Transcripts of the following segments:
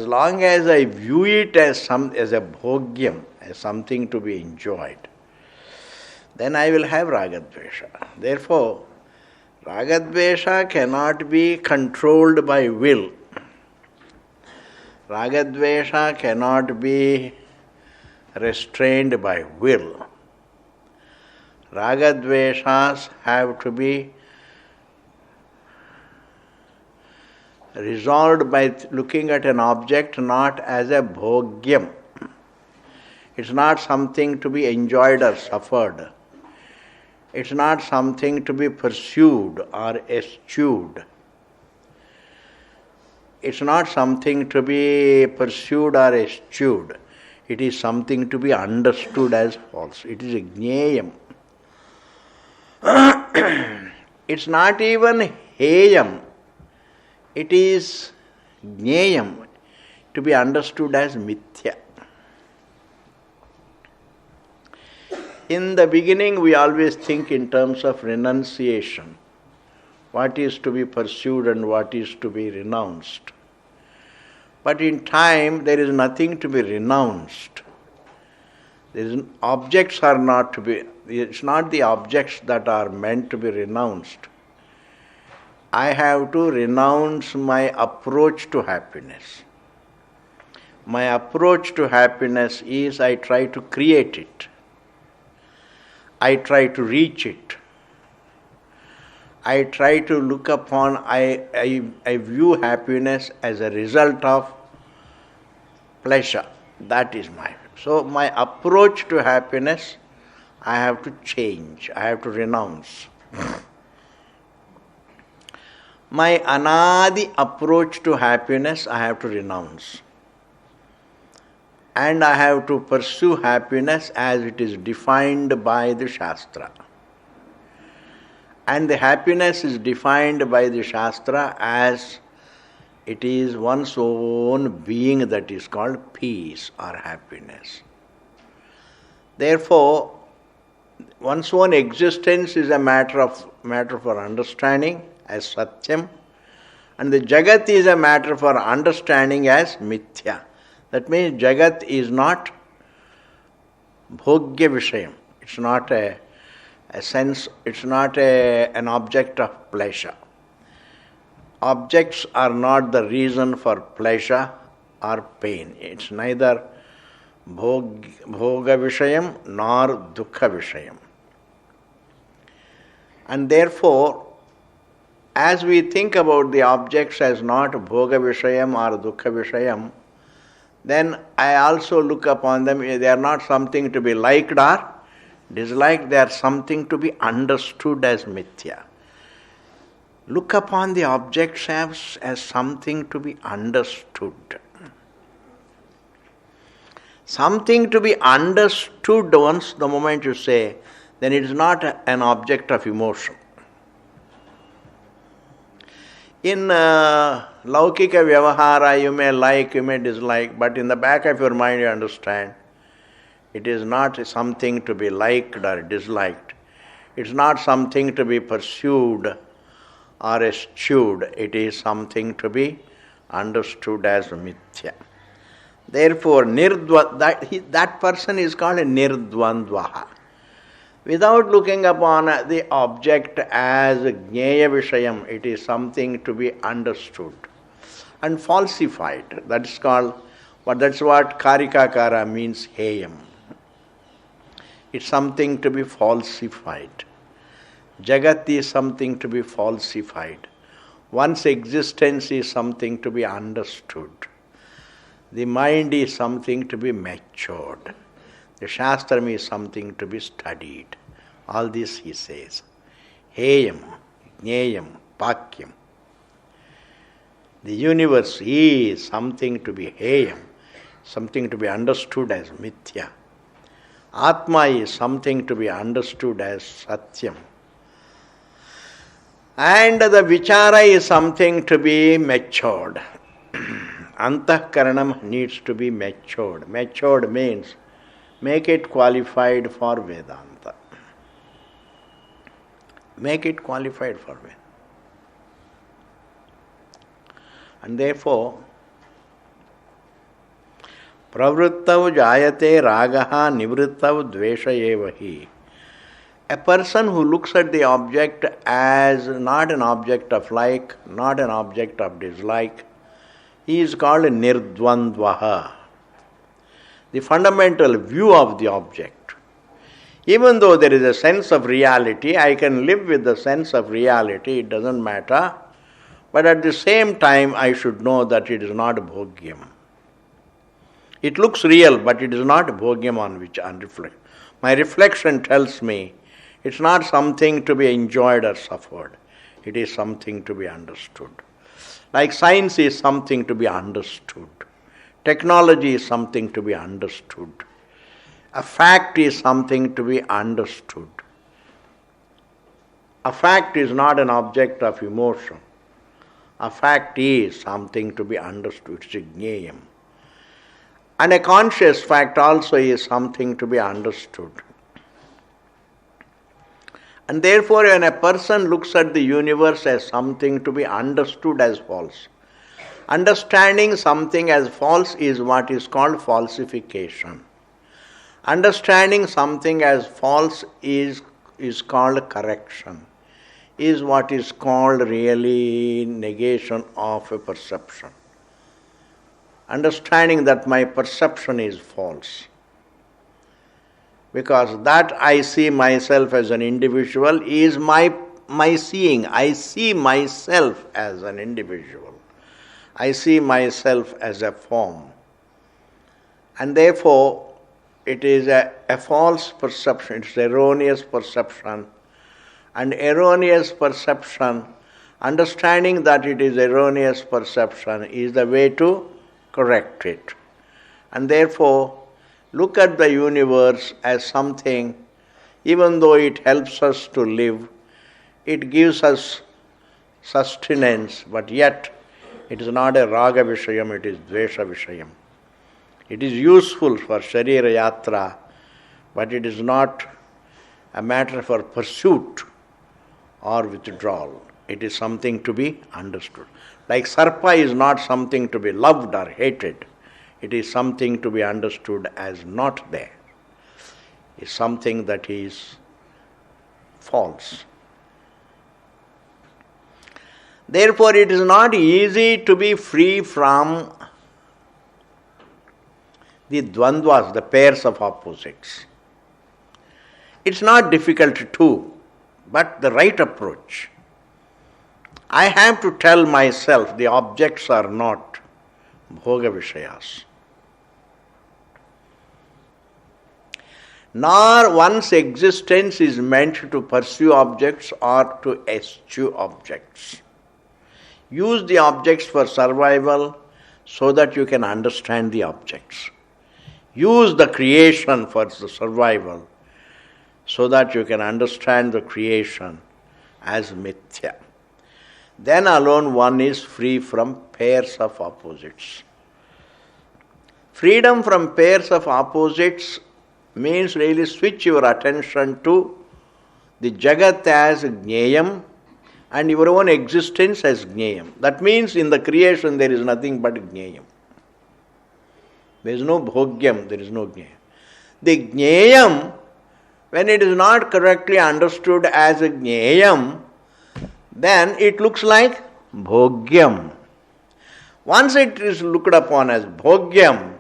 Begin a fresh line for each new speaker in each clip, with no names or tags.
as long as I view it as a bhogyam, as something to be enjoyed, then I will have ragadvesha. Therefore, ragadvesha cannot be controlled by will. Ragadvesha cannot be restrained by will. Ragadveshas have to be resolved by looking at an object not as a bhogyam. It's not something to be enjoyed or suffered. It's not something to be pursued or eschewed. It's not something to be pursued or eschewed. It is something to be understood as false. It is a jneyam. It's not even heyam. It is jneyam, to be understood as mithya. In the beginning, we always think in terms of renunciation. What is to be pursued and what is to be renounced. But in time, there is nothing to be renounced. Objects are not to be, it's not the objects that are meant to be renounced. I have to renounce my approach to happiness. My approach to happiness is I try to create it. I try to reach it. I try to look upon, I view happiness as a result of pleasure. That is so my approach to happiness, I have to change, I have to renounce. My anadi approach to happiness, I have to renounce. And I have to pursue happiness as it is defined by the Shastra. And the happiness is defined by the Shastra as it is one's own being that is called peace or happiness. Therefore, one's own existence is a matter for understanding as satyam, and the jagat is a matter for understanding as mithya. That means jagat is not bhogya vishayam. It's not a sense, it's not an object of pleasure. Objects are not the reason for pleasure or pain. It's neither bhoga vishayam nor dukkha vishayam. And therefore, as we think about the objects as not bhoga vishayam or dukkha vishayam, then I also look upon them, they are not something to be liked or disliked, they are something to be understood as mithya. Look upon the objects as something to be understood. Something to be understood once the moment you say, then it is not an object of emotion. In laukika vyavahara, you may like, you may dislike, but in the back of your mind you understand it is not something to be liked or disliked. It is not something to be pursued or eschewed. It is something to be understood as mithya. Therefore, that person is called a nirdvandvaha. Without looking upon the object as jnaya vishayam, it is something to be understood and falsified. That's what karikakara means heyam. It's something to be falsified. Jagat is something to be falsified. One's existence is something to be understood. The mind is something to be matured. The Shastram is something to be studied. All this he says. Heyam, jneyam, pakyam. The universe is something to be heyam, something to be understood as mithya. Atma is something to be understood as satyam. And the vichara is something to be matured. Antahkaranam needs to be matured. Matured means make it qualified for Vedanta. Make it qualified for Vedanta. And therefore, Pravrittav jayate ragaha nivrittav dvesha evahi. A person who looks at the object as not an object of like, not an object of dislike, he is called nirdvandvaha. The fundamental view of the object. Even though there is a sense of reality, I can live with the sense of reality, it doesn't matter. But at the same time, I should know that it is not bhogyam. It looks real, but it is not bhogyam on which I reflect. My reflection tells me it's not something to be enjoyed or suffered. It is something to be understood. Like science is something to be understood. Technology is something to be understood. A fact is something to be understood. A fact is not an object of emotion. A fact is something to be understood. It's a jnayam. And a conscious fact also is something to be understood. And therefore, when a person looks at the universe as something to be understood as false, understanding something as false is what is called falsification. Understanding something as false is called correction, is what is called really negation of a perception. Understanding that my perception is false. Because that I see myself as an individual is my seeing. I see myself as an individual. I see myself as a form. And therefore, it is a false perception. It's erroneous perception. And erroneous perception, understanding that it is erroneous perception is the way to correct it. And therefore, look at the universe as something, even though it helps us to live, it gives us sustenance, but yet it is not a raga vishayam, it is dvesha vishayam. It is useful for sharira yatra, but it is not a matter for pursuit or withdrawal. It is something to be understood. Like sarpa is not something to be loved or hated. It is something to be understood as not there. It's something that is false. Therefore, it is not easy to be free from the dvandvas, the pairs of opposites. It's not difficult too, but the right approach. I have to tell myself the objects are not bhoga vishayas. Nor one's existence is meant to pursue objects or to eschew objects. Use the objects for survival so that you can understand the objects. Use the creation for the survival so that you can understand the creation as mithya. Then alone one is free from pairs of opposites. Freedom from pairs of opposites means really switch your attention to the Jagat as Jnayam and your own existence as Jnayam. That means in the creation there is nothing but Jnayam. There is no Bhogyam, there is no Jnayam. The Jnayam, when it is not correctly understood as a Jnayam, then it looks like Bhogyam. Once it is looked upon as Bhogyam,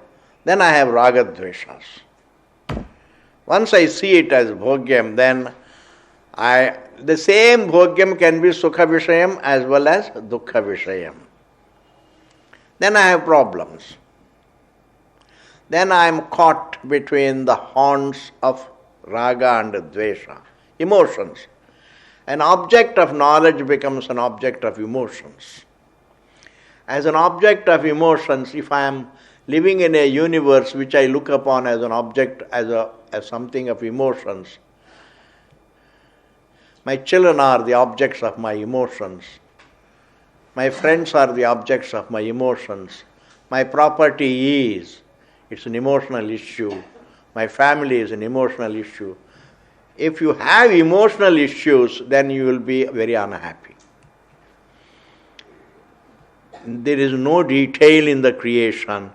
then I have Ragadveshas. Once I see it as Bhogyam, then the same Bhogyam can be Sukha Vishayam as well as Dukkha Vishayam. Then I have problems. Then I am caught between the horns of Raga and Dvesha, emotions. An object of knowledge becomes an object of emotions. As an object of emotions, if I am living in a universe which I look upon as an object, as something of emotions, my children are the objects of my emotions. My friends are the objects of my emotions. My property it's an emotional issue. My family is an emotional issue. If you have emotional issues, then you will be very unhappy. There is no detail in the creation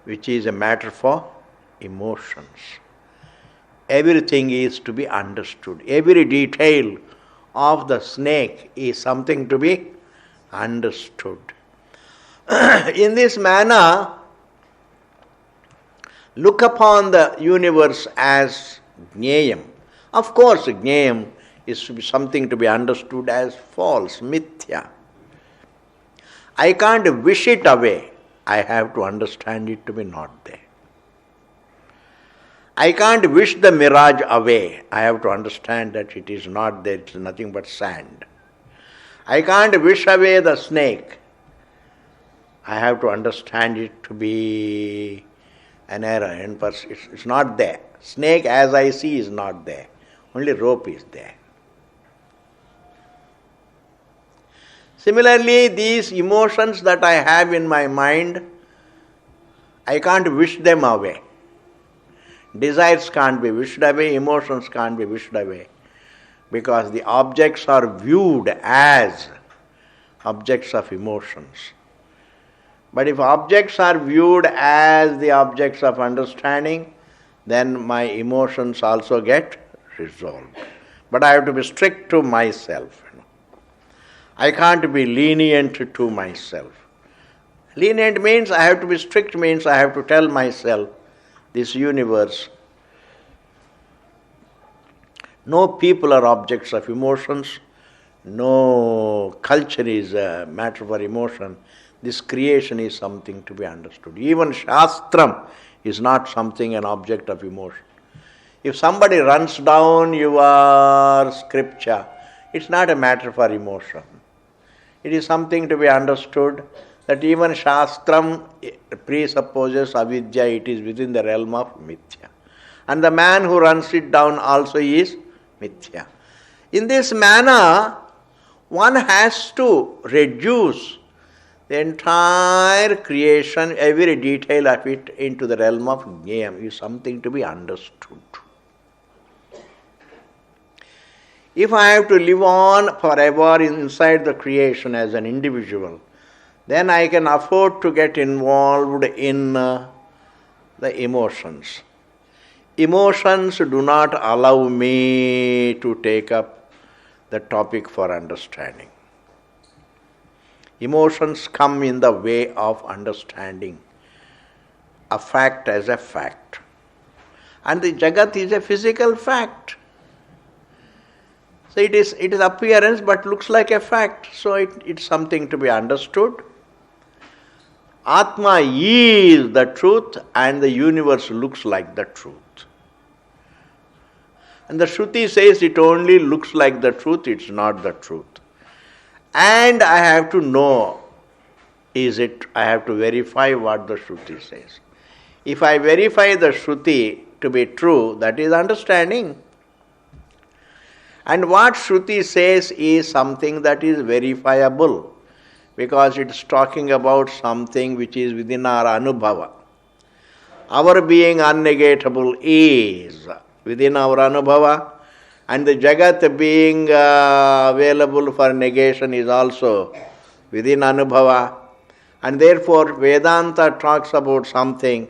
which is a matter for emotions. Everything is to be understood. Every detail of the snake is something to be understood. In this manner, look upon the universe as Jnayam. Of course, Jnayam is to be something to be understood as false, mithya. I can't wish it away. I have to understand it to be not there. I can't wish the mirage away. I have to understand that it is not there, it is nothing but sand. I can't wish away the snake. I have to understand it to be an error, and it's not there. Snake as I see is not there. Only rope is there. Similarly, these emotions that I have in my mind, I can't wish them away. Desires can't be wished away, emotions can't be wished away, because the objects are viewed as objects of emotions. But if objects are viewed as the objects of understanding, then my emotions also get resolved. But I have to be strict to myself. I can't be lenient to myself. Lenient means I have to be strict, means I have to tell myself, this universe, no people are objects of emotions, no culture is a matter for emotion. This creation is something to be understood. Even Shastram is not something an object of emotion. If somebody runs down your scripture, it's not a matter for emotion. It is something to be understood that even Shastram presupposes avidya, it is within the realm of mithya. And the man who runs it down also is mithya. In this manner, one has to reduce the entire creation, every detail of it, into the realm of jnayam, is something to be understood. If I have to live on forever inside the creation as an individual, then I can afford to get involved in the emotions. Emotions do not allow me to take up the topic for understanding. Emotions come in the way of understanding a fact as a fact. And the Jagat is a physical fact. So it is appearance but looks like a fact. So it's something to be understood. Atma is the truth and the universe looks like the truth. And the Shruti says it only looks like the truth, it's not the truth. And I have to know, I have to verify what the Shruti says. If I verify the Shruti to be true, that is understanding. And what Shruti says is something that is verifiable, because it's talking about something which is within our anubhava. Our being unnegatable is within our anubhava, and the Jagat being available for negation is also within anubhava. And therefore Vedanta talks about something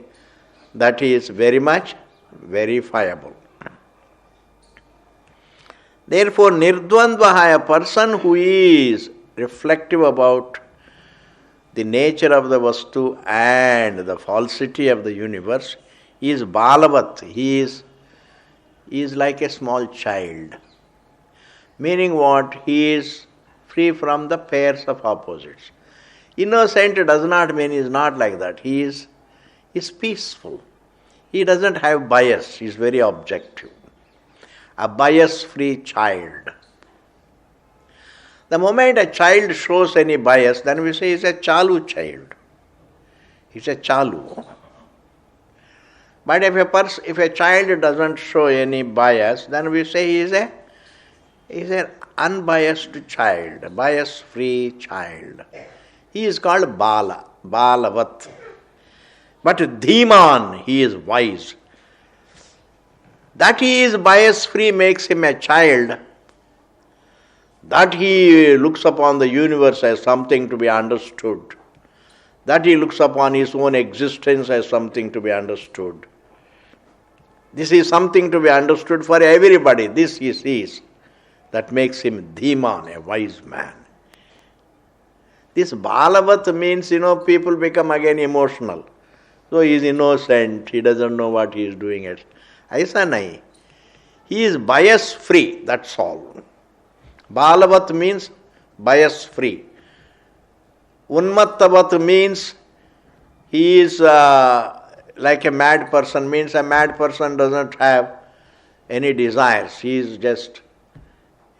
that is very much verifiable. Therefore Nirdvandvaha, a person who is reflective about the nature of the Vastu and the falsity of the universe, is Balavat. He is like a small child. Meaning what? He is free from the pairs of opposites. Innocent does not mean he is not like that. He is peaceful. He doesn't have bias. He is very objective. A bias-free child. The moment a child shows any bias, then we say he is a chalu child. He is a chalu. But if a child doesn't show any bias, then we say he is an unbiased child, a bias-free child. He is called Bala, Balavat. But Dhiman, he is wise. That he is bias-free makes him a child. That he looks upon the universe as something to be understood. that he looks upon his own existence as something to be understood. This is something to be understood for everybody. This he sees. That makes him Dhiman, a wise man. This Balavat means, people become again emotional. So he is innocent, he doesn't know what he is doing. Aisa nahi. He is bias free, that's all. Balavat means bias free. Unmattavat means he is like a mad person, means a mad person doesn't have any desires. He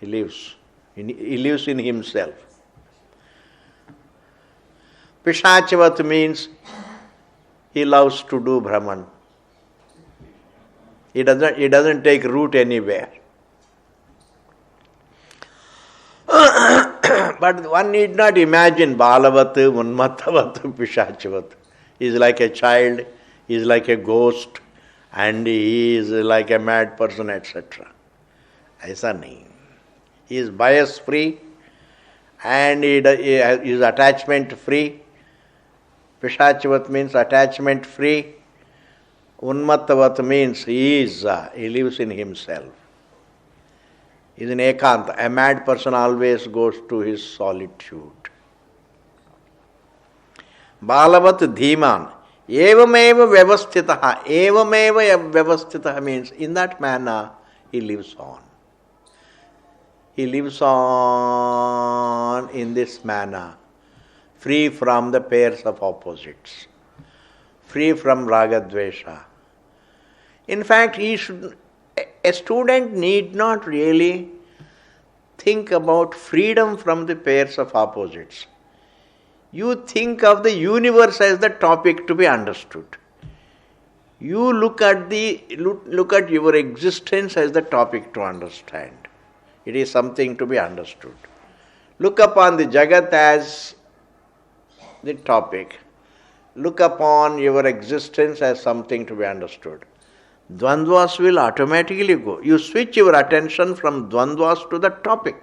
lives in himself. Pishachavat means he loves to do Brahman. He doesn't take root anywhere. But one need not imagine Balavat, Unmattavat, Pishachavat. He is like a child, he is like a ghost, and he is like a mad person, etc. Aisa nahi. He is bias free and he is attachment free. Pishachavat means attachment free. Unmattavat means he lives in himself. He is in ekanta. A mad person always goes to his solitude. Balavat Dhiman. Evameva vyavasthitaha. Evameva vyavasthitaha means in that manner he lives on. He lives on in this manner, free from the pairs of opposites, free from raga dvesha. In fact, a student need not really think about freedom from the pairs of opposites. You think of the universe as the topic to be understood. You look at your existence as the topic to understand. It is something to be understood. Look upon the Jagat as the topic. Look upon your existence as something to be understood. Dvandvas will automatically go. You switch your attention from Dvandvas to the topic.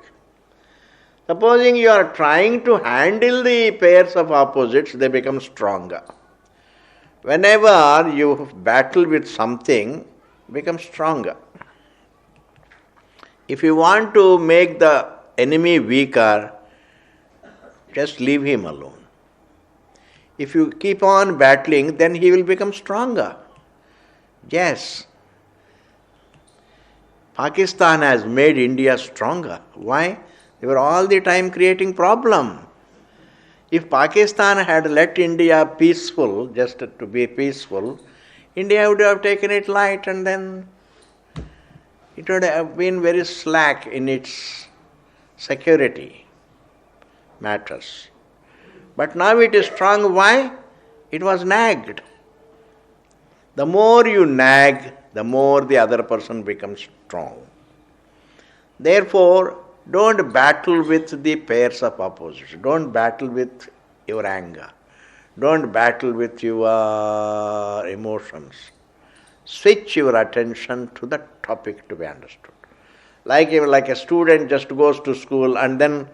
Supposing you are trying to handle the pairs of opposites, they become stronger. Whenever you battle with something, become stronger. If you want to make the enemy weaker, just leave him alone. If you keep on battling, then he will become stronger. Yes. Pakistan has made India stronger. Why? They were all the time creating problem. If Pakistan had let India peaceful, just to be peaceful, India would have taken it light and then it would have been very slack in its security matters. But now it is strong. Why? It was nagged. The more you nag, the more the other person becomes strong. Therefore, don't battle with the pairs of opposites. Don't battle with your anger. Don't battle with your emotions. Switch your attention to the topic to be understood. Like a student just goes to school and then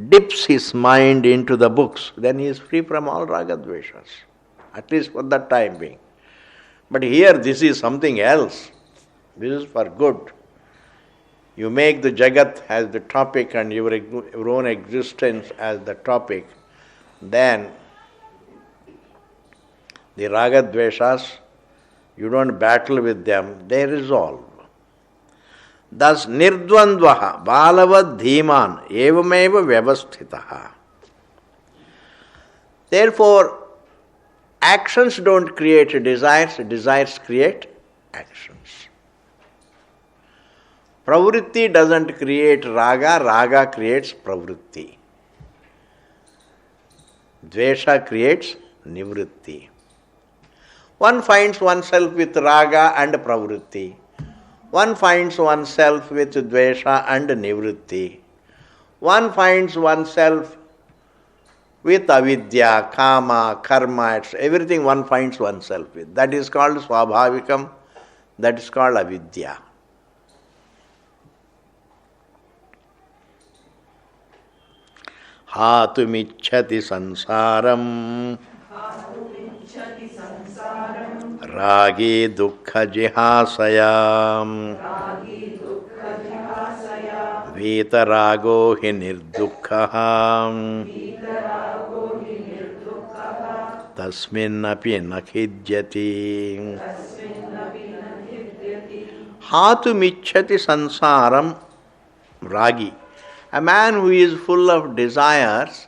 dips his mind into the books, then he is free from all raga dveshas, at least for that time being. But here this is something else. This is for good. You make the Jagat as the topic and your own existence as the topic, then the raga dveshas, you don't battle with them, they resolve. Thus, nirdvandvaha, balavad dhiman, evameva vyavasthitaha. Therefore, actions don't create desires, desires create actions. Pravritti doesn't create raga, raga creates pravritti. Dvesha creates nivritti. One finds oneself with raga and pravritti. One finds oneself with dvesha and nivritti. One finds oneself with avidya, kama, karma, everything one finds oneself with. That is called swabhavikam, that is called avidya. Hatumichhati sansaram Ragi dukkha jihasayam Vitarago hi nirdukkaham Tasminnapi nakhidyati Hatu michhati sansaram Ragi. A man who is full of desires,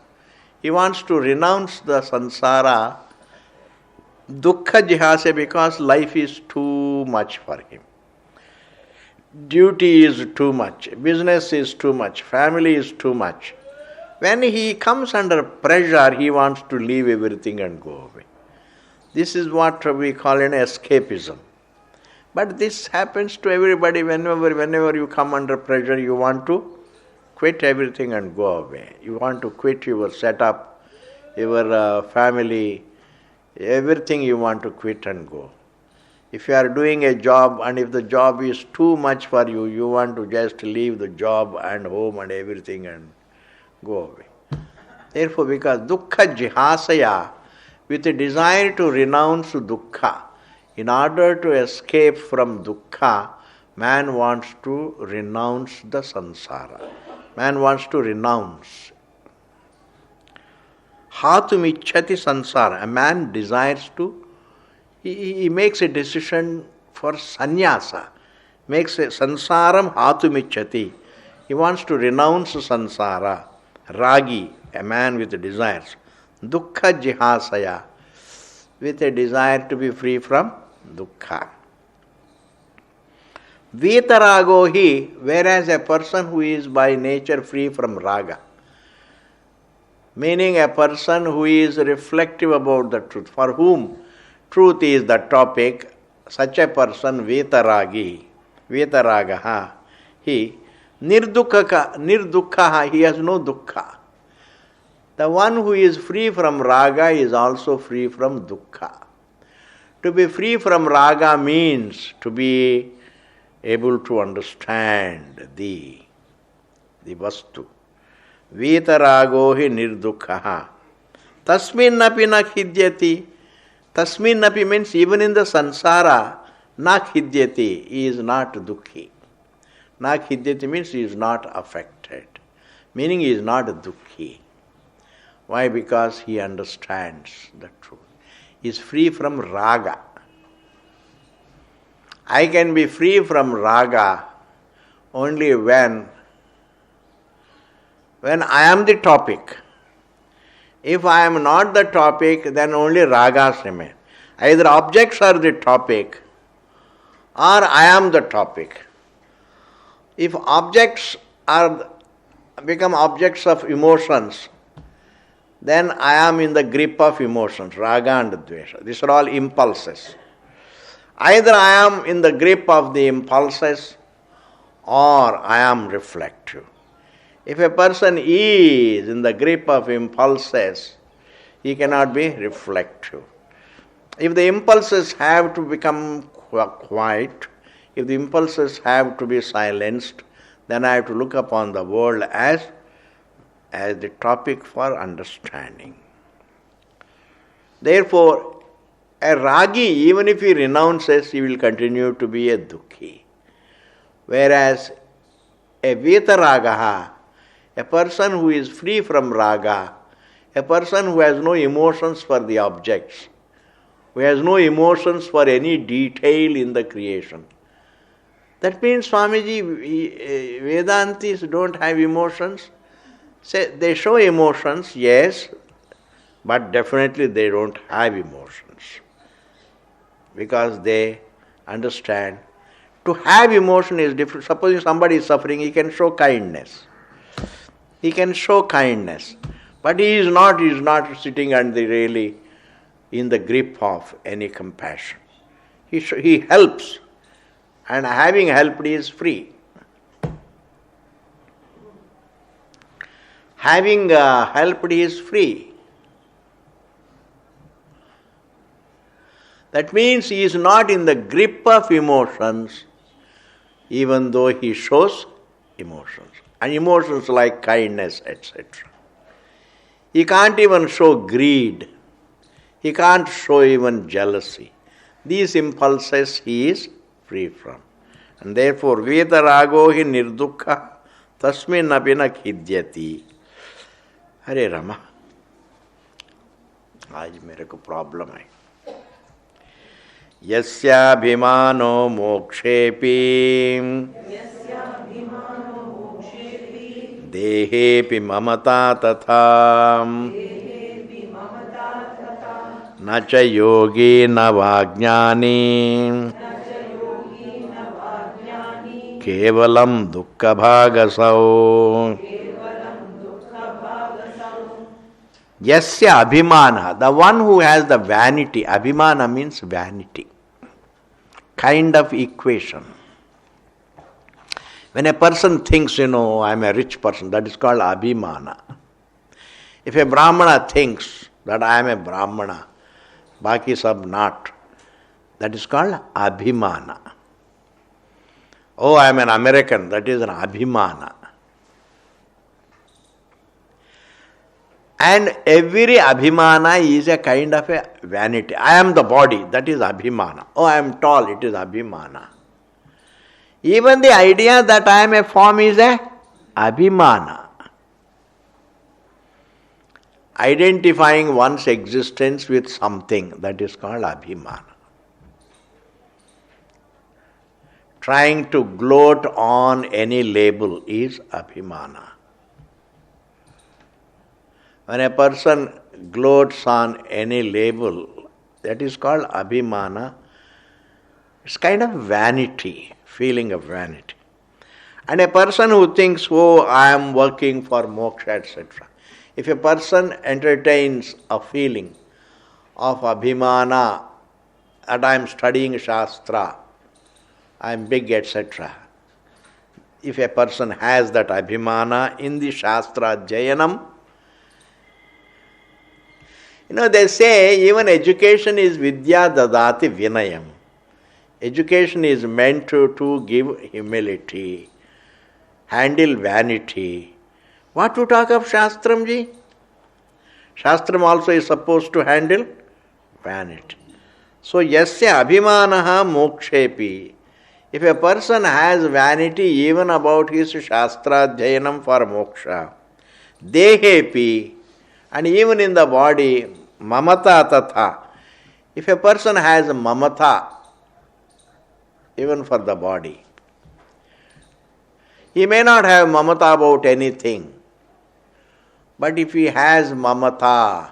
he wants to renounce the sansara, dukkha jihase, because life is too much for him. Duty is too much, business is too much, family is too much. When he comes under pressure, he wants to leave everything and go away. This is what we call an escapism. But this happens to everybody. Whenever you come under pressure, you want to quit everything and go away. You want to quit your setup, your family, everything you want to quit and go. If you are doing a job and if the job is too much for you, you want to just leave the job and home and everything and go away. Therefore, because dukkha jihasaya, with a desire to renounce dukkha, in order to escape from dukkha, man wants to renounce the samsara. Man wants to renounce. Hatum ichhati sansara. A man desires to, he makes a decision for sannyasa. Makes a sansaram hatum ichhati. He wants to renounce sansara. Ragi, a man with desires. Dukkha jihasaya, with a desire to be free from dukkha. Vitarago hi, whereas a person who is by nature free from raga, meaning a person who is reflective about the truth, for whom truth is the topic, such a person vitaragaha, he nirdukkaha, he has no dukkha. The one who is free from raga is also free from dukkha. To be free from raga means to be able to understand the vastu. Vitarago hi nirdukkaha. Tasminnapi na khidyati. Tasminnapi means even in the sansara, na khidyati, he is not dukkhi. Na khidyati means he is not affected. Meaning he is not dukkhi. Why? Because he understands the truth. He is free from raga. I can be free from raga only when I am the topic. If I am not the topic, then only ragas remain. Either objects are the topic or I am the topic. If objects become objects of emotions, then I am in the grip of emotions, raga and dvesha. These are all impulses. Either I am in the grip of the impulses or I am reflective. If a person is in the grip of impulses, he cannot be reflective. If the impulses have to become quiet, if the impulses have to be silenced, then I have to look upon the world as the topic for understanding. Therefore, a ragi, even if he renounces, he will continue to be a dukkhi. Whereas a vitaragaha, a person who is free from raga, a person who has no emotions for the objects, who has no emotions for any detail in the creation. That means, Swamiji, Vedantis don't have emotions. Say they show emotions, yes, but definitely they don't have emotions. Because they understand to have emotion is different. Suppose somebody is suffering, he can show kindness. He can show kindness. But he is not sitting and really in the grip of any compassion. He helps. And having helped, he is free. Having helped, he is free. That means he is not in the grip of emotions, even though he shows emotions. And emotions like kindness, etc. He can't even show greed. He can't show even jealousy. These impulses he is free from. And therefore, Vedarago hi nirdukha tasmin apina khidyati. Hare Rama, आज मेरे को problem है. यस्याभिमानो मोक्षेपि देहेपि ममता तथा न च योगी न वाज्ञानी केवलम दुःखभागसौ. Yasya abhimana, the one who has the vanity, abhimana means vanity, kind of equation. When a person thinks, I am a rich person, that is called abhimana. If a brahmana thinks that I am a brahmana, baki sab not, that is called abhimana. Oh, I am an American, that is an abhimana. And every abhimana is a kind of a vanity. I am the body, that is abhimana. Oh, I am tall, it is abhimana. Even the idea that I am a form is a abhimana. Identifying one's existence with something, that is called abhimana. Trying to gloat on any label is abhimana. When a person gloats on any label, that is called abhimana. It's kind of vanity, feeling of vanity. And a person who thinks, oh, I am working for moksha, etc. If a person entertains a feeling of abhimana, that I am studying Shastra, I am big, etc. If a person has that abhimana in the Shastra Jayanam, they say even education is vidya dadati vinayam. Education is meant to give humility, handle vanity. What to talk of Shastram ji? Shastram also is supposed to handle vanity. So, yasya abhimanaha mokshepi. If a person has vanity even about his Shastra Jayanam for moksha, dehepi, and even in the body, mamata tatha. If a person has mamata, even for the body, he may not have mamata about anything, but if he has mamata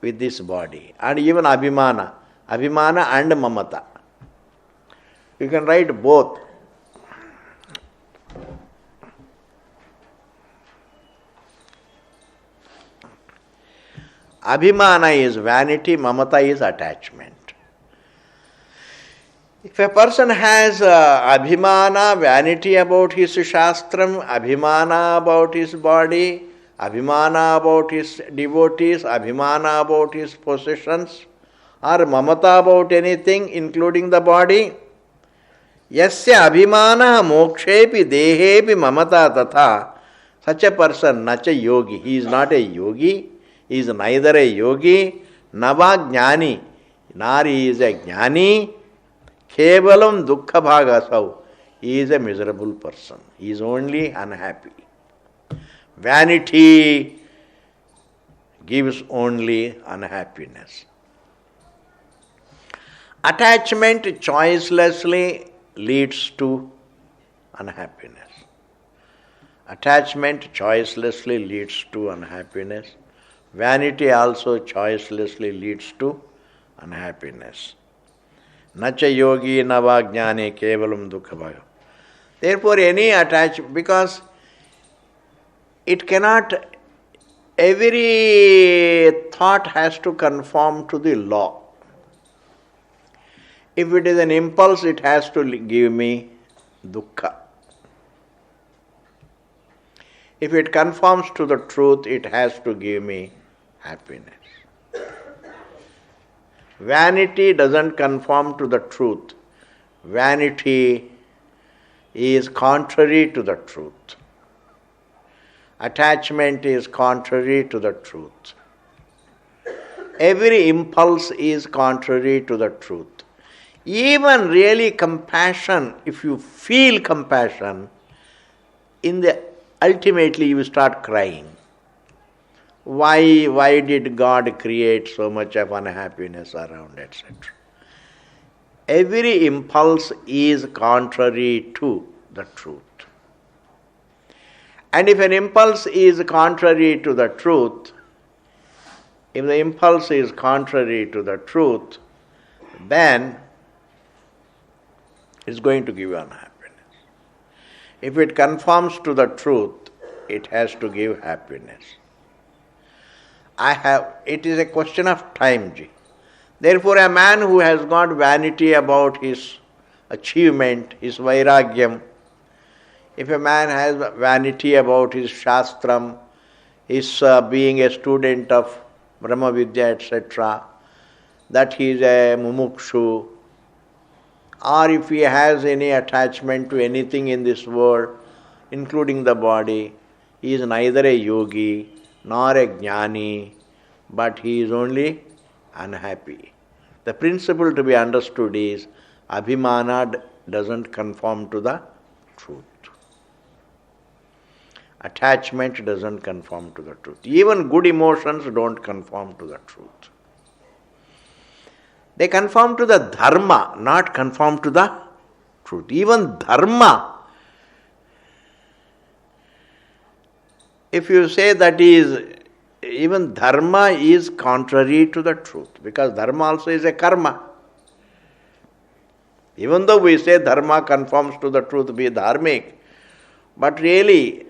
with this body, and even abhimana and mamata, you can write both. Abhimana is vanity, mamata is attachment. If a person has abhimana, vanity about his shastram, abhimana about his body, abhimana about his devotees, abhimana about his possessions, or mamata about anything including the body, yasya abhimana mokshepi dehepi mamata tatha, such a person, nacha yogi, he is not a yogi, he is neither a yogi, nava jnani, nor he is a jnani, kevalam dukkha bhagasau, he is a miserable person, he is only unhappy. Vanity gives only unhappiness. Attachment choicelessly leads to unhappiness. Attachment choicelessly leads to unhappiness. Vanity also choicelessly leads to unhappiness. Nacha yogi nava jnani kevalam dukkha bhaga. Therefore, any attachment, because it cannot, every thought has to conform to the law. If it is an impulse, it has to give me dukkha. If it conforms to the truth, it has to give me happiness. Vanity doesn't conform to the truth. Vanity is contrary to the truth. Attachment is contrary to the truth. Every impulse is contrary to the truth. Even really compassion, if you feel compassion, ultimately you start crying. Why did God create so much of unhappiness around, etc.? Every impulse is contrary to the truth. And if an impulse is contrary to the truth, then it's going to give you unhappiness. If it conforms to the truth, it has to give happiness. It is a question of time, Ji. Therefore, a man who has got vanity about his achievement, his vairagyam, if a man has vanity about his shastram, his being a student of Brahma Vidya, etc., that he is a mumukshu, or if he has any attachment to anything in this world, including the body, he is neither a yogi nor a jnani, but he is only unhappy. The principle to be understood is abhimana doesn't conform to the truth. Attachment doesn't conform to the truth. Even good emotions don't conform to the truth. They conform to the dharma, not conform to the truth. Even dharma, if you say even dharma is contrary to the truth, because dharma also is a karma. Even though we say dharma conforms to the truth, be dharmic, but really,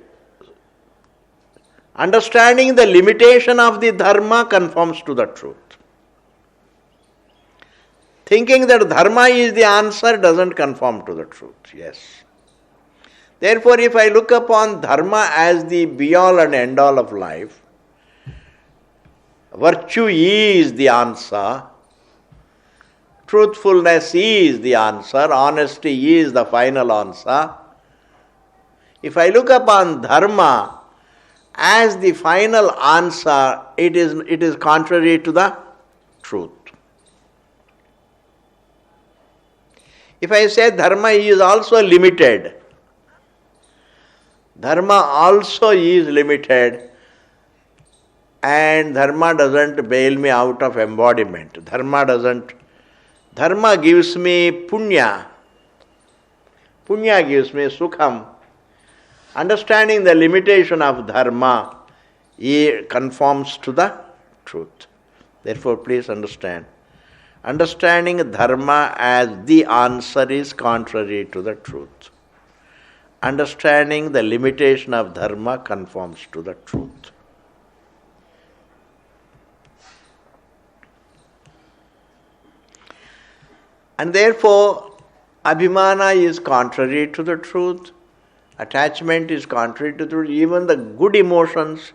understanding the limitation of the dharma conforms to the truth. Thinking that dharma is the answer doesn't conform to the truth. Yes. Therefore, if I look upon dharma as the be-all and end-all of life, virtue is the answer, truthfulness is the answer, honesty is the final answer. If I look upon dharma as the final answer, it is contrary to the truth. If I say dharma is also limited, dharma also is limited, and dharma doesn't bail me out of embodiment. Dharma gives me punya. Punya gives me sukham. Understanding the limitation of dharma, it conforms to the truth. Therefore, please understand. Understanding dharma as the answer is contrary to the truth. Understanding the limitation of dharma conforms to the truth. And therefore, abhimana is contrary to the truth. Attachment is contrary to the truth. Even the good emotions,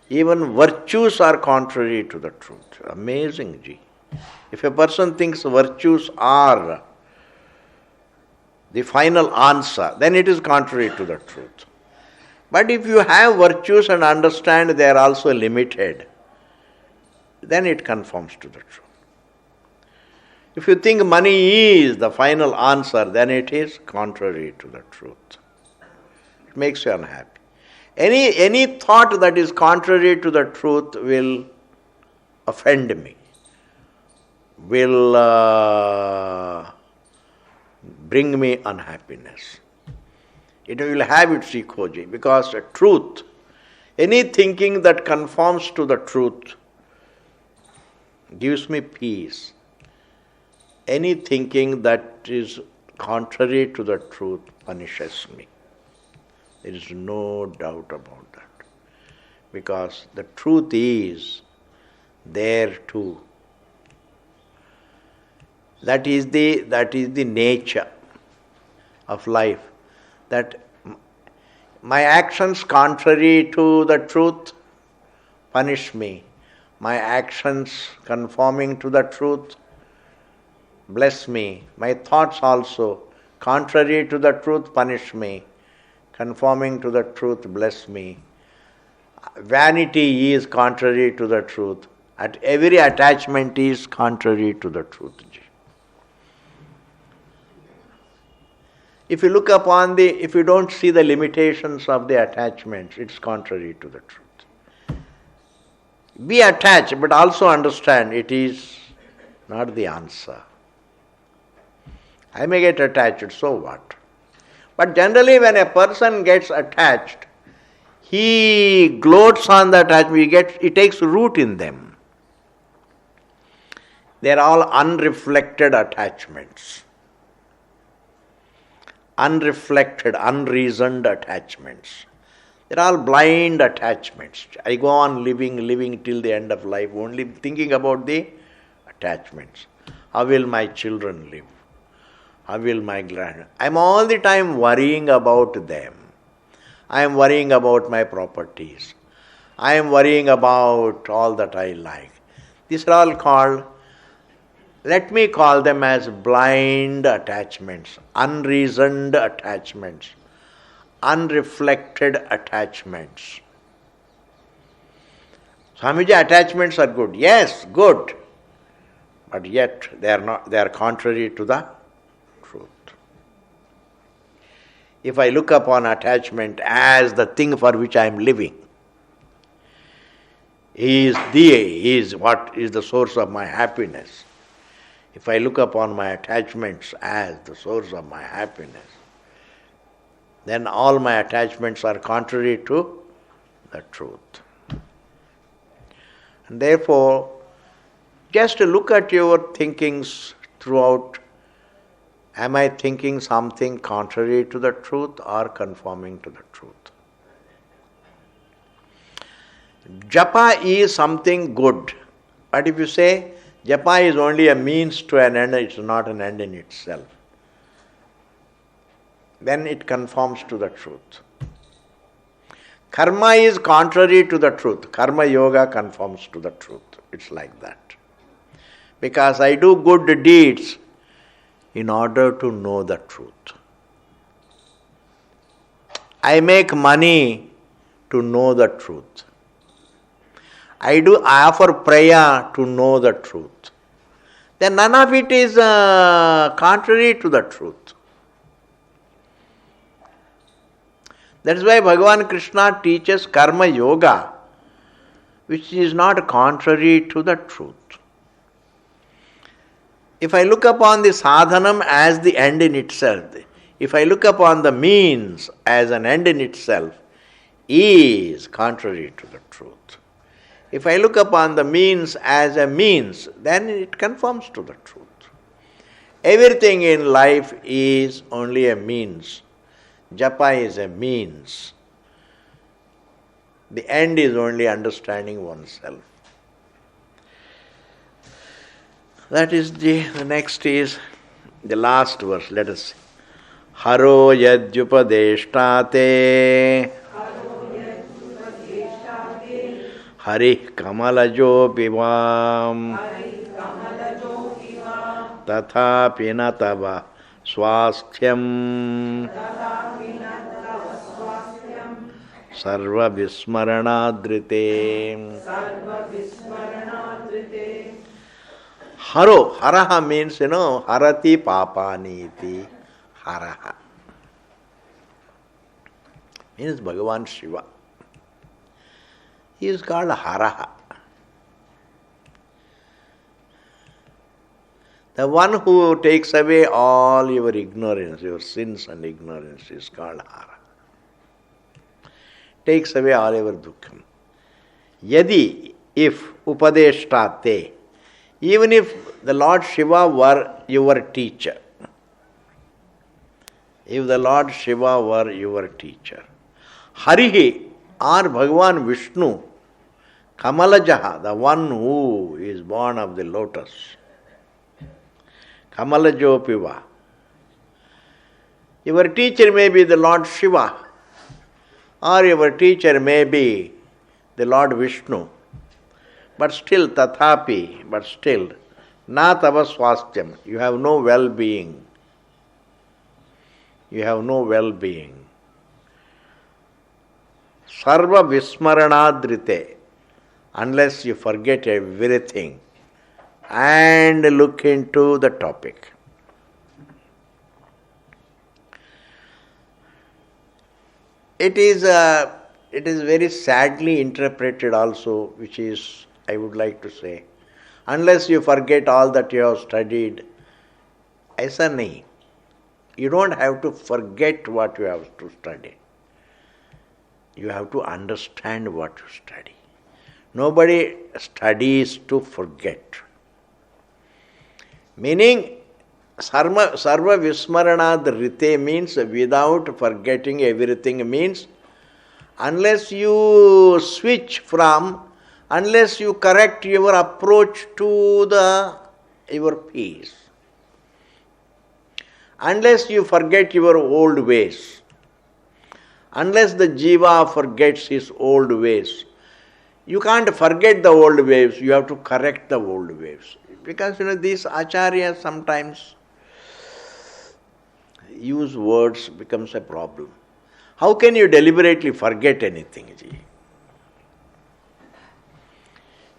even virtues are contrary to the truth. Amazing, Ji. If a person thinks virtues are the final answer, then it is contrary to the truth. But if you have virtues and understand they are also limited, then it conforms to the truth. If you think money is the final answer, then it is contrary to the truth. It makes you unhappy. Any thought that is contrary to the truth will offend me, will bring me unhappiness. It will have its echoji, because truth, any thinking that conforms to the truth gives me peace. Any thinking that is contrary to the truth punishes me. There is no doubt about that. Because the truth is there too. That is the nature of life. That my actions contrary to the truth punish me. My actions conforming to the truth bless me. My thoughts also contrary to the truth punish me. Conforming to the truth bless me. Vanity is contrary to the truth At every attachment is contrary to the truth. If you look upon if you don't see the limitations of the attachments, it's contrary to the truth. Be attached, but also understand it is not the answer. I may get attached, so what? But generally when a person gets attached, he gloats on the attachment, it takes root in them. They are all unreflected attachments. Unreflected, unreasoned attachments. They're all blind attachments. I go on living till the end of life, only thinking about the attachments. How will my children live? How will my grandchildren? I'm all the time worrying about them. I am worrying about my properties. I am worrying about all that I like. These are all called, let me call them as blind attachments, unreasoned attachments, unreflected attachments. Swamiji, attachments are good. Yes, good. But yet they are contrary to the truth. If I look upon attachment as the thing for which I am living, he is what is the source of my happiness. If I look upon my attachments as the source of my happiness, then all my attachments are contrary to the truth. And therefore, just look at your thinkings throughout. Am I thinking something contrary to the truth or conforming to the truth? Japa is something good. But if you say japa is only a means to an end, it's not an end in itself, then it conforms to the truth. Karma is contrary to the truth. Karma yoga conforms to the truth. It's like that. Because I do good deeds in order to know the truth. I make money to know the truth. I offer prayer to know the truth. Then none of it is contrary to the truth. That is why Bhagavan Krishna teaches karma yoga, which is not contrary to the truth. If I look upon the sadhanam as the end in itself, if I look upon the means as an end in itself, is contrary to the truth. If I look upon the means as a means, then it conforms to the truth. Everything in life is only a means. Japa is a means. The end is only understanding oneself. That is the next is the last verse. Let us see. Haro yadyupadeshtate Harih kamalajo pivam Tathapi na tava swasthyam Sarva vismaranadrite. Haro, haraha means, harati papaniti, haraha. Means Bhagavan Shiva. He is called haraha. The one who takes away all your ignorance, your sins and ignorance is called hara. Takes away all your dukkham. Yadi, if upadeshtate, even if the Lord Shiva were your teacher, if the Lord Shiva were your teacher, Harihi or Bhagavan Vishnu, Kamalajaha, the one who is born of the lotus, Kamalajopiva, your teacher may be the Lord Shiva, or your teacher may be the Lord Vishnu. But still, tathapi, na tava swastham, you have no well-being. You have no well-being. Sarva vismaranadrite, unless you forget everything and look into the topic. It is very sadly interpreted also, which is, I would like to say, unless you forget all that you have studied, aisa nahi. You don't have to forget what you have to study. You have to understand what you study. Nobody studies to forget. Meaning, sarva vismaranad rite means without forgetting everything, means unless you switch from, unless you correct your approach to your peace, unless you forget your old ways, unless the jiva forgets his old ways. You can't forget the old ways, you have to correct the old ways. Because these acharyas sometimes use words, becomes a problem. How can you deliberately forget anything, ji?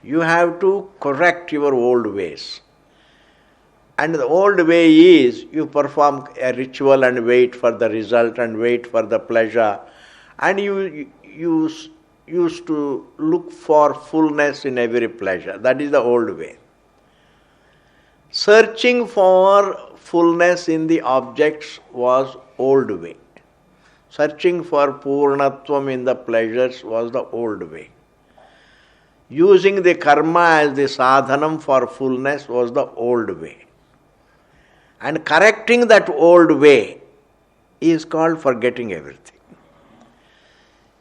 You have to correct your old ways. And the old way is you perform a ritual and wait for the result and wait for the pleasure. And you used to look for fullness in every pleasure. That is the old way. Searching for fullness in the objects was old way. Searching for purnatvam in the pleasures was the old way. Using the karma as the sadhanam for fullness was the old way. And correcting that old way is called forgetting everything.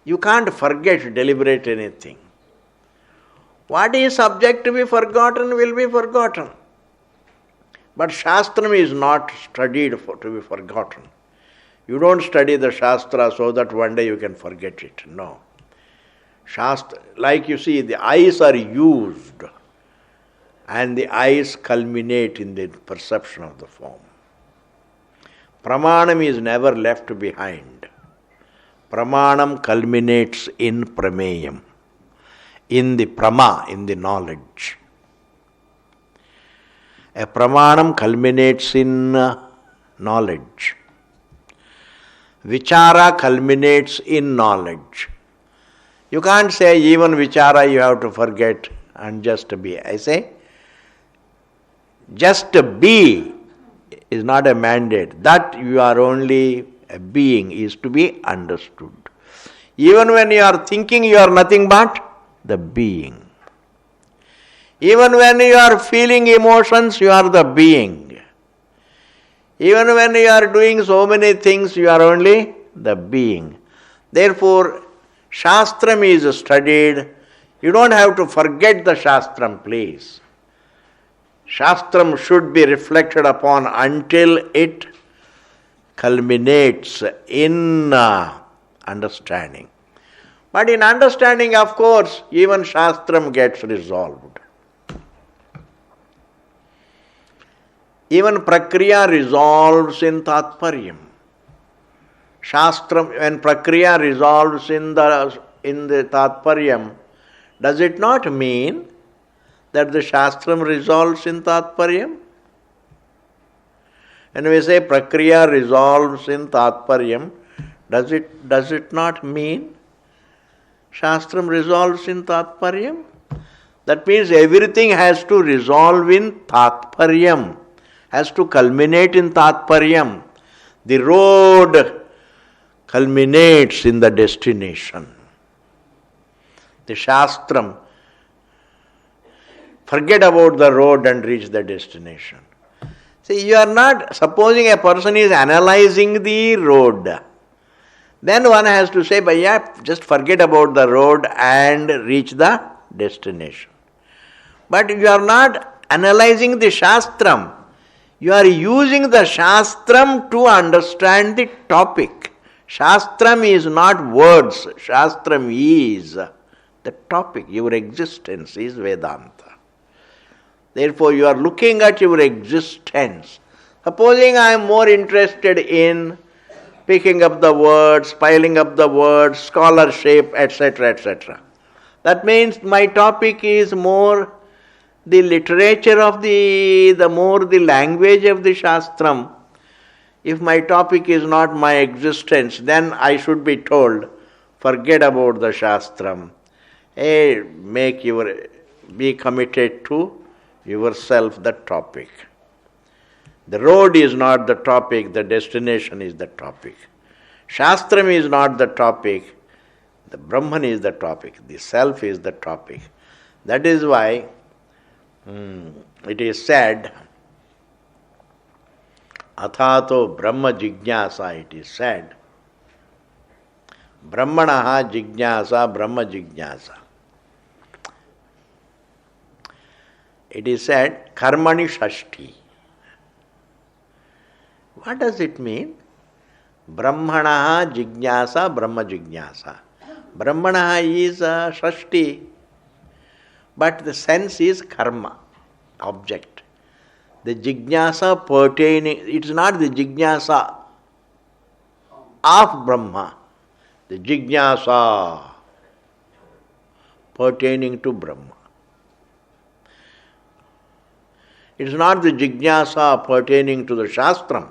You can't forget, deliberate anything. What is subject to be forgotten will be forgotten. But Shastram is not studied to be forgotten. You don't study the Shastra so that one day you can forget it. No. Shastra, like you see, the eyes are used and the eyes culminate in the perception of the form. Pramanam is never left behind. Pramanam culminates in prameyam, in the prama, in the knowledge. A pramanam culminates in knowledge. Vichara culminates in knowledge. You can't say even vichara you have to forget and just be. I say, just be is not a mandate. That you are only a being is to be understood. Even when you are thinking, you are nothing but the being. Even when you are feeling emotions, you are the being. Even when you are doing so many things, you are only the being. Therefore, Shastram is studied. You don't have to forget the Shastram, please. Shastram should be reflected upon until it culminates in understanding. But in understanding, of course, even Shastram gets resolved. Even Prakriya resolves in Tatparyam. Shastram, when Prakriya resolves in the Tatparyam, does it not mean that the Shastram resolves in Tatparyam? When we say Prakriya resolves in Tatparyam, does it not mean Shastram resolves in Tatparyam? That means everything has to resolve in Tatparyam, has to culminate in Tatparyam. The road culminates in the destination. The Shastram, forget about the road and reach the destination. See, you are not, supposing a person is analyzing the road, then one has to say, Bhaiya, just forget about the road and reach the destination. But you are not analyzing the Shastram. You are using the Shastram to understand the topic. Shastram is not words. Shastram is the topic. Your existence is Vedanta. Therefore, you are looking at your existence. Supposing I am more interested in picking up the words, piling up the words, scholarship, etc., etc. That means my topic is more the literature of the more the language of the Shastram. If my topic is not my existence, then I should be told, forget about the Shastram. Hey, be committed to yourself the topic. The road is not the topic, the destination is the topic. Shastram is not the topic, the Brahman is the topic, the self is the topic. That is why it is said, Athato Brahma Jignasa, it is said, Brahmanaha Jignasa, Brahma Jignasa. It is said, Karmani Shashti. What does it mean? Brahmanaha Jignasa, Brahma Jignasa. Brahmanaha is Shashti, but the sense is karma, object. The Jignasa pertaining, it is not the Jignasa of Brahma, the Jignasa pertaining to Brahma. It is not the Jignasa pertaining to the Shastram.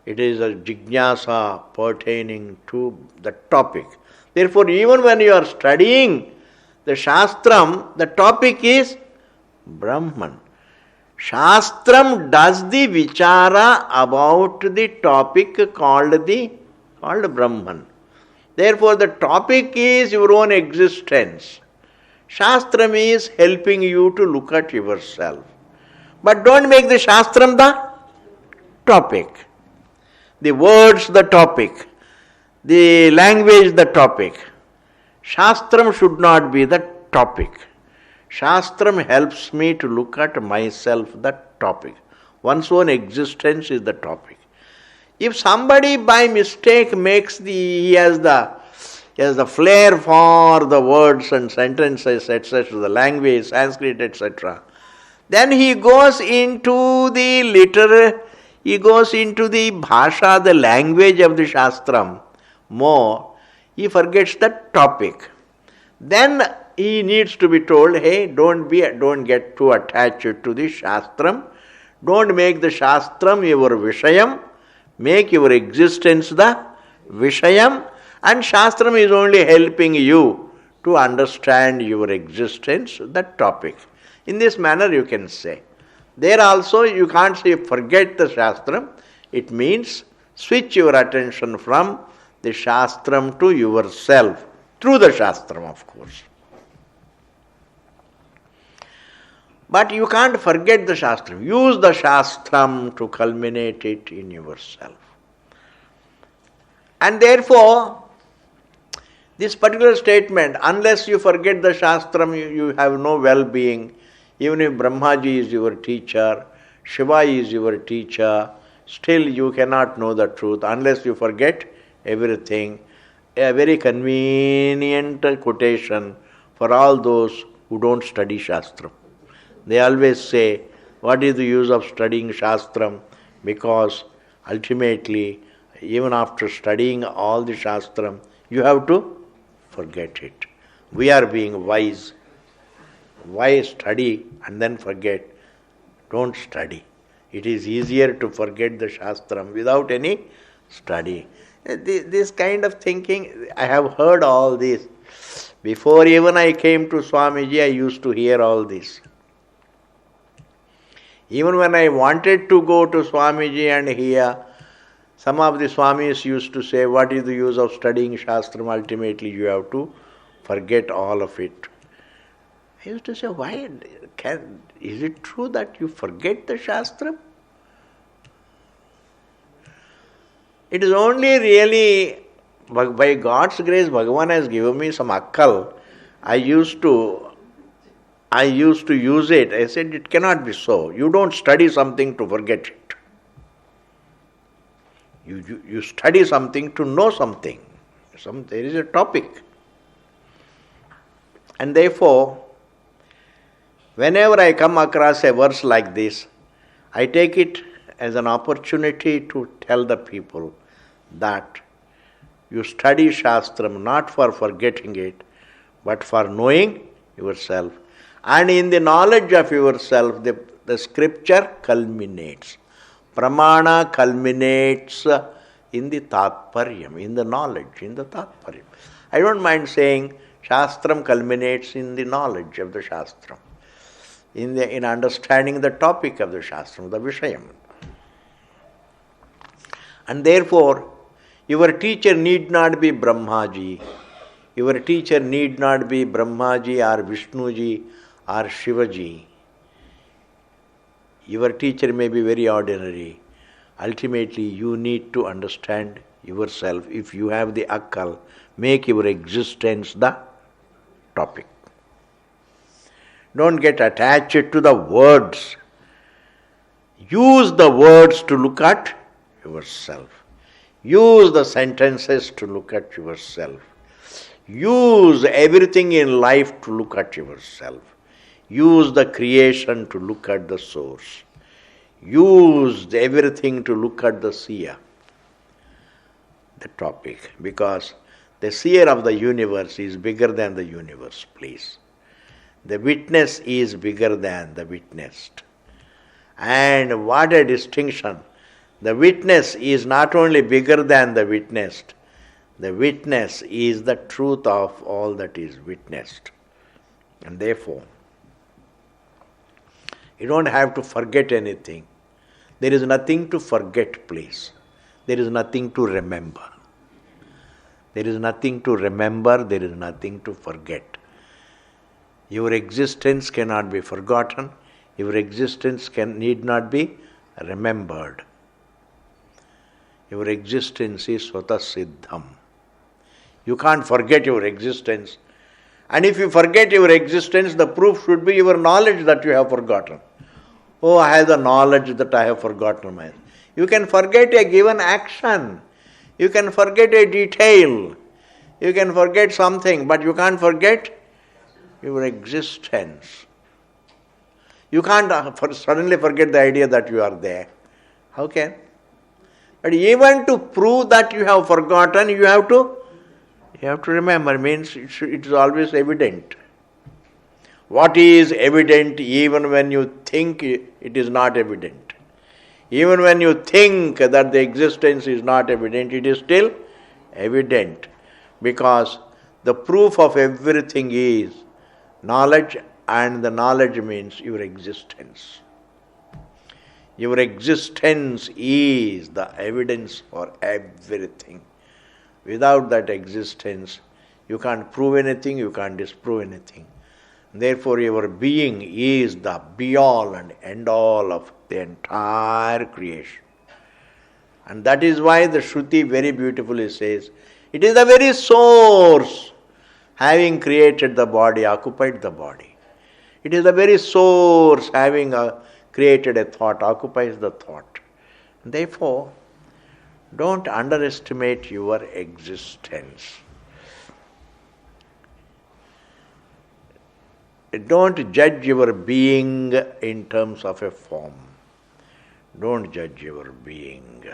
It is a Jignasa pertaining to the topic. Therefore, even when you are studying the Shastram, the topic is Brahman. Shastram does the vichara about the topic called Brahman. Therefore, the topic is your own existence. Shastram is helping you to look at yourself. But don't make the Shastram the topic. The words the topic. The language the topic. Shastram should not be the topic. Shastram helps me to look at myself the topic. One's own existence is the topic. If somebody by mistake he has the flair for the words and sentences, etc., the language, Sanskrit, etc., then he goes into the bhasha, the language of the Shastram more. He forgets the topic. Then he needs to be told, hey, don't get too attached to the Shastram. Don't make the Shastram your Vishayam. Make your existence the Vishayam. And Shastram is only helping you to understand your existence, the topic. In this manner you can say. There also you can't say forget the Shastram. It means switch your attention from the Shastram to yourself. Through the Shastram, of course. But you can't forget the Shastram. Use the Shastram to culminate it in yourself. And therefore, this particular statement, unless you forget the Shastram, you have no well-being. Even if Brahmaji is your teacher, Shiva is your teacher, still you cannot know the truth unless you forget everything. A very convenient quotation for all those who don't study Shastram. They always say, what is the use of studying Shastram? Because ultimately, even after studying all the Shastram, you have to forget it. We are being wise. Why study and then forget? Don't study. It is easier to forget the Shastram without any study. This kind of thinking, I have heard all this. Before even I came to Swamiji, I used to hear all this. Even when I wanted to go to Swamiji and hear, some of the Swamis used to say, what is the use of studying Shastram? Ultimately you have to forget all of it. I used to say, is it true that you forget the Shastram? It is only really, by God's grace, Bhagavan has given me some akkal. I used to use it. I said, it cannot be so. You don't study something to forget it. You study something to know something. There is a topic. And therefore, whenever I come across a verse like this, I take it as an opportunity to tell the people that you study Shastram not for forgetting it, but for knowing yourself. And in the knowledge of yourself, the scripture culminates. Pramana culminates in the Tatparyam, in the knowledge, in the Tatparyam. I don't mind saying Shastram culminates in the knowledge of the Shastram, in understanding the topic of the Shastram, the Vishayam. And therefore, your teacher need not be Brahmaji. Your teacher need not be Brahmaji or Vishnuji or Shivaji. Your teacher may be very ordinary. Ultimately, you need to understand yourself. If you have the Akkal, make your existence the topic. Don't get attached to the words. Use the words to look at yourself. Use the sentences to look at yourself. Use everything in life to look at yourself. Use the creation to look at the source. Use everything to look at the seer, the topic, because the seer of the universe is bigger than the universe, please. The witness is bigger than the witnessed. And what a distinction! The witness is not only bigger than the witnessed, the witness is the truth of all that is witnessed. And therefore, you don't have to forget anything. There is nothing to forget, please. There is nothing to remember. There is nothing to remember, there is nothing to forget. Your existence cannot be forgotten. Your existence need not be remembered. Your existence is Svata Siddham. You can't forget your existence. And if you forget your existence, the proof should be your knowledge that you have forgotten. Oh, I have the knowledge that I have forgotten myself. You can forget a given action. You can forget a detail. You can forget something, but you can't forget your existence. You can't suddenly forget the idea that you are there. How can? But even to prove that you have forgotten, you have to remember. Means it is always evident. What is evident even when you think it is not evident? Even when you think that the existence is not evident, it is still evident. Because the proof of everything is knowledge, and the knowledge means your existence. Your existence is the evidence for everything. Without that existence, you can't prove anything, you can't disprove anything. Therefore, your being is the be-all and end-all of the entire creation. And that is why the Shruti very beautifully says, it is the very source, having created the body, occupied the body. It is the very source, having created a thought, occupies the thought. Therefore, don't underestimate your existence. Don't judge your being in terms of a form. Don't judge your being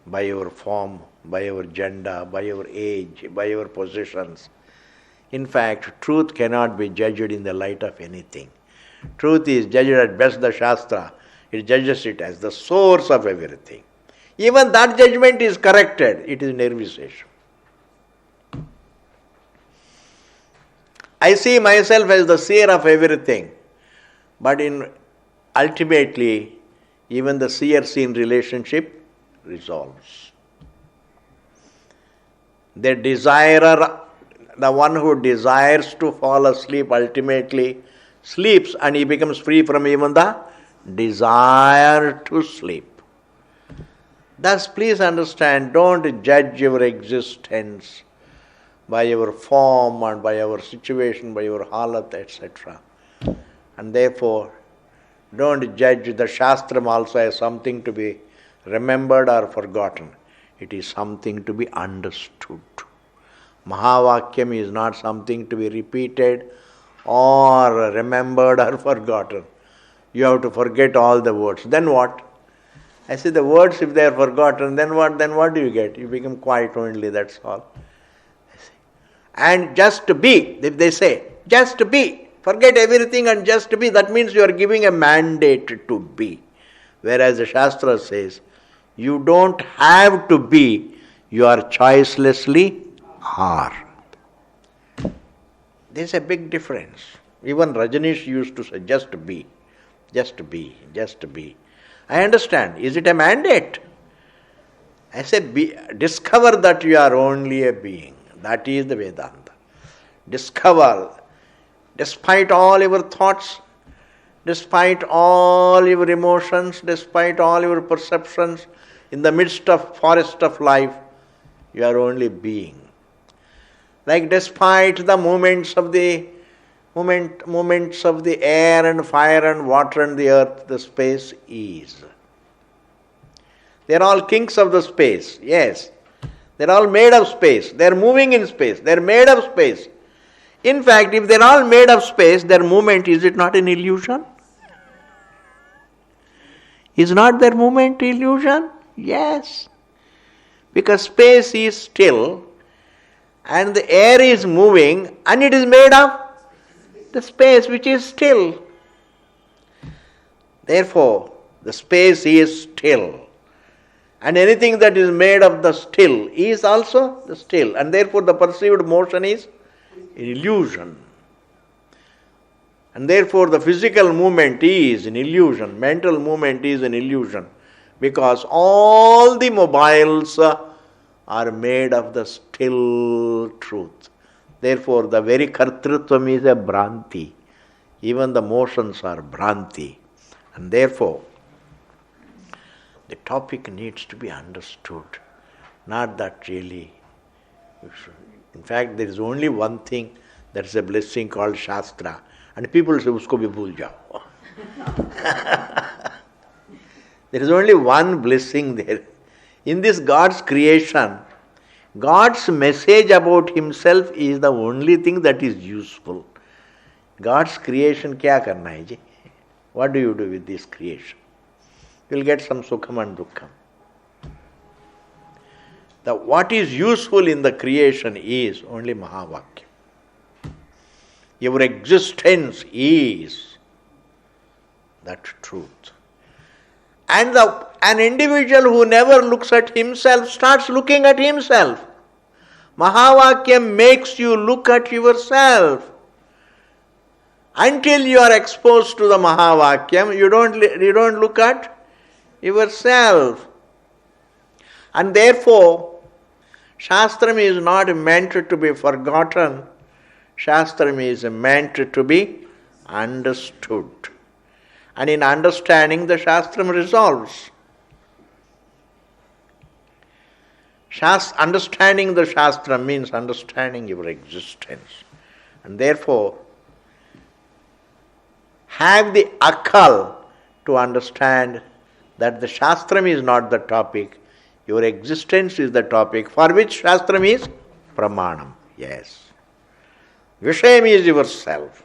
by your form, by your gender, by your age, by your possessions. In fact, truth cannot be judged in the light of anything. Truth is judged at best the Shastra. It judges it as the source of everything. Even that judgment is corrected. It is nirvisesha. I see myself as the seer of everything. But ultimately, even the seer-seen relationship resolves. The desirer, the one who desires to fall asleep, ultimately sleeps, and he becomes free from even the desire to sleep. Thus, please understand, don't judge your existence by your form and by your situation, by your halat, etc. And therefore, don't judge the Shastram also as something to be remembered or forgotten. It is something to be understood. Mahavakyam is not something to be repeated or remembered or forgotten. You have to forget all the words. Then what? I say the words, if they are forgotten, then what? Then what do you get? You become quiet only, that's all. and just be, if they say, just be, forget everything and just be, that means you are giving a mandate to be. Whereas the Shastra says, you don't have to be, you are choicelessly are. There's a big difference. Even Rajneesh used to say, just be, just be, just be. I understand. Is it a mandate? I say, discover that you are only a being. That is the Vedanta. Discover, despite all your thoughts, despite all your emotions, despite all your perceptions, in the midst of forest of life, you are only being. Like despite the movements of the air and fire and water and the earth, the space is. They are all kings of the space, yes. They are all made of space. They are moving in space. They are made of space. In fact, if they are all made of space, their movement, is it not an illusion? Is not their movement illusion? Yes. Because space is still and the air is moving and it is made of the space which is still. Therefore, the space is still. And anything that is made of the still is also the still. And therefore the perceived motion is an illusion. And therefore the physical movement is an illusion. Mental movement is an illusion. Because all the mobiles are made of the still truth. Therefore the very kartrutvam is a bhranti. Even the motions are bhranti. And therefore the topic needs to be understood. Not that really. In fact, there is only one thing, that is a blessing called Shastra. And people say, usko bhi bhul jao. There is only one blessing there. In this God's creation, God's message about Himself is the only thing that is useful. God's creation, kya karna hai ji? What do you do with this creation? You will get some sukham and dukkham. What is useful in the creation is only Mahavakya. Your existence is that truth. And an individual who never looks at himself starts looking at himself. Mahavakya makes you look at yourself. Until you are exposed to the Mahavakyam, you don't look at yourself. And therefore, Shastram is not meant to be forgotten. Shastram is meant to be understood. And in understanding, the Shastram resolves. Understanding the Shastram means understanding your existence. And therefore, have the akal to understand that the Shastram is not the topic, your existence is the topic, for which Shastram is pramanam. Yes. Vishayam is yourself.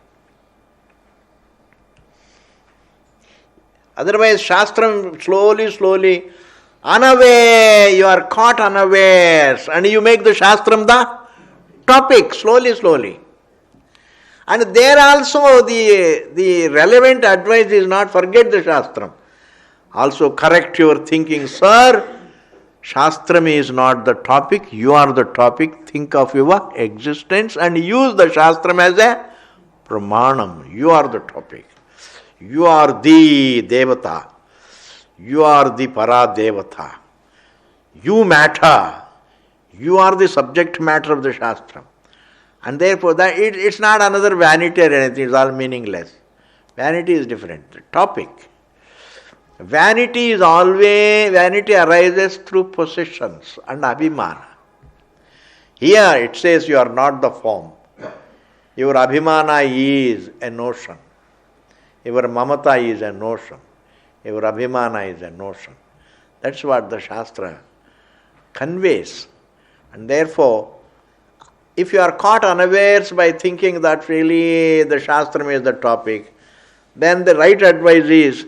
Otherwise, Shastram slowly, unaware, you are caught unawares, and you make the Shastram the topic, slowly. And there also the relevant advice is not forget the Shastram. Also correct your thinking, sir. Shastram is not the topic, you are the topic. Think of your existence and use the Shastram as a pramanam. You are the topic. You are the Devata. You are the Para Devata. You matter. You are the subject matter of the Shastram. And therefore, it's not another vanity or anything, it's all meaningless. Vanity is different. The topic. Vanity arises through possessions and abhimana. Here it says you are not the form. Your abhimana is a notion. Your mamata is a notion. Your abhimana is a notion. That's what the Shastra conveys. And therefore, if you are caught unawares by thinking that really the Shastram is the topic, then the right advice is,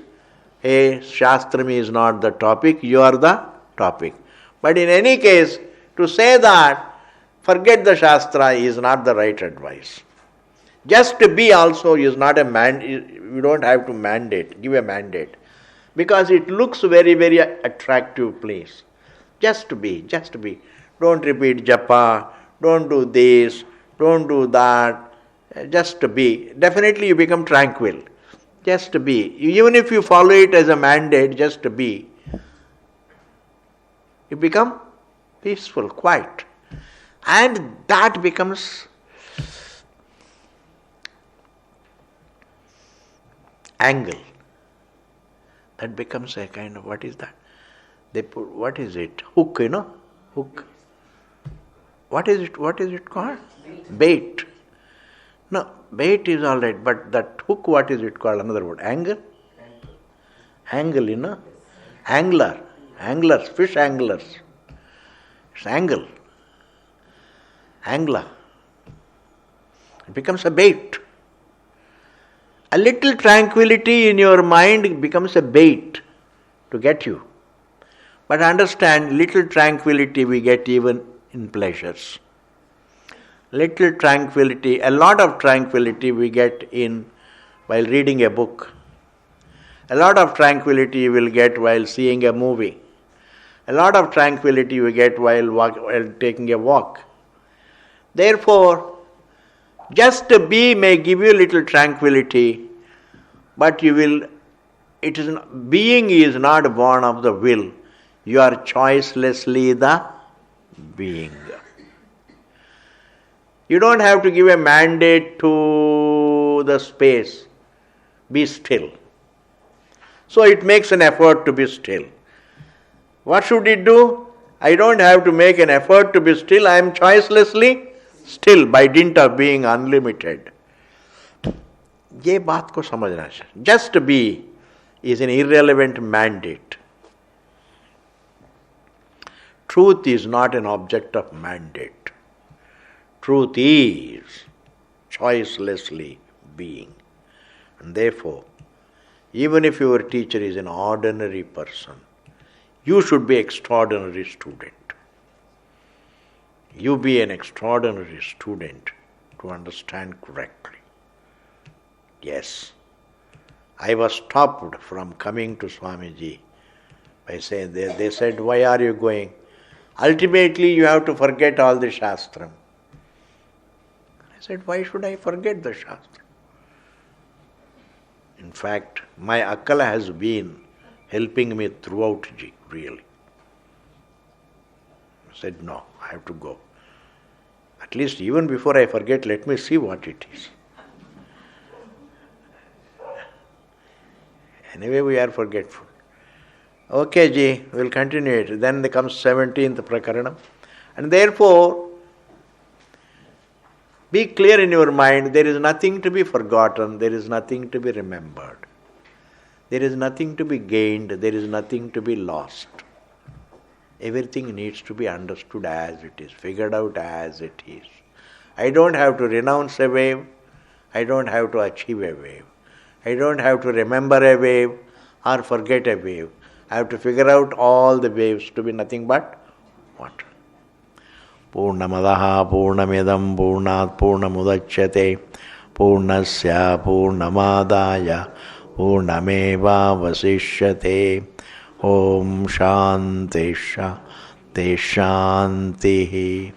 hey, Shastram is not the topic, you are the topic. But in any case, to say that Forget the Shastra is not the right advice. Just to be also is not a you don't have to give a mandate. Because it looks very, very attractive place. Just to be. Don't repeat japa, don't do this, don't do that. Just to be. Definitely you become tranquil. Just to be. Even if you follow it as a mandate, just to be, you become peaceful, quiet. And that becomes angle. That becomes a kind of, what is that? They put, what is it? Hook, Hook. What is it called? Bait. No, bait is all right, but that hook, what is it called? Another word. Angle? Angle, Angler. Anglers, fish anglers. It's angle. Angler. It becomes a bait. A little tranquility in your mind becomes a bait to get you. But understand, little tranquility we get even in pleasures. Little tranquility, a lot of tranquility we get in while reading a book. A lot of tranquility you will get while seeing a movie. A lot of tranquility you get while taking a walk. Therefore, just to be may give you a little tranquility, but being is not born of the will. You are choicelessly the being. You don't have to give a mandate to the space. Be still. So it makes an effort to be still. What should it do? I don't have to make an effort to be still. I am choicelessly still by dint of being unlimited. ये बात को समझना चाहिए. Just to be is an irrelevant mandate. Truth is not an object of mandate. Truth is choicelessly being. And therefore, even if your teacher is an ordinary person, you should be extraordinary student. You be an extraordinary student to understand correctly. Yes, I was stopped from coming to Swamiji by saying, they said, why are you going? Ultimately, you have to forget all the Shastram. I said, why should I forget the Shastra? In fact, my Akkala has been helping me throughout, really. I said, no, I have to go. At least even before I forget, let me see what it is. Anyway, we are forgetful. Okay, Ji, we'll continue it. Then there comes 17th Prakaranam. And therefore, be clear in your mind, there is nothing to be forgotten, there is nothing to be remembered. There is nothing to be gained, there is nothing to be lost. Everything needs to be understood as it is, figured out as it is. I don't have to renounce a wave, I don't have to achieve a wave. I don't have to remember a wave or forget a wave. I have to figure out all the waves to be nothing but water. Purnamadaha Purnamidam Purnat Purnamudachyate Purnasya Purnamadaya Purnameva Vasishyate Om Shanti Shanti Shanti.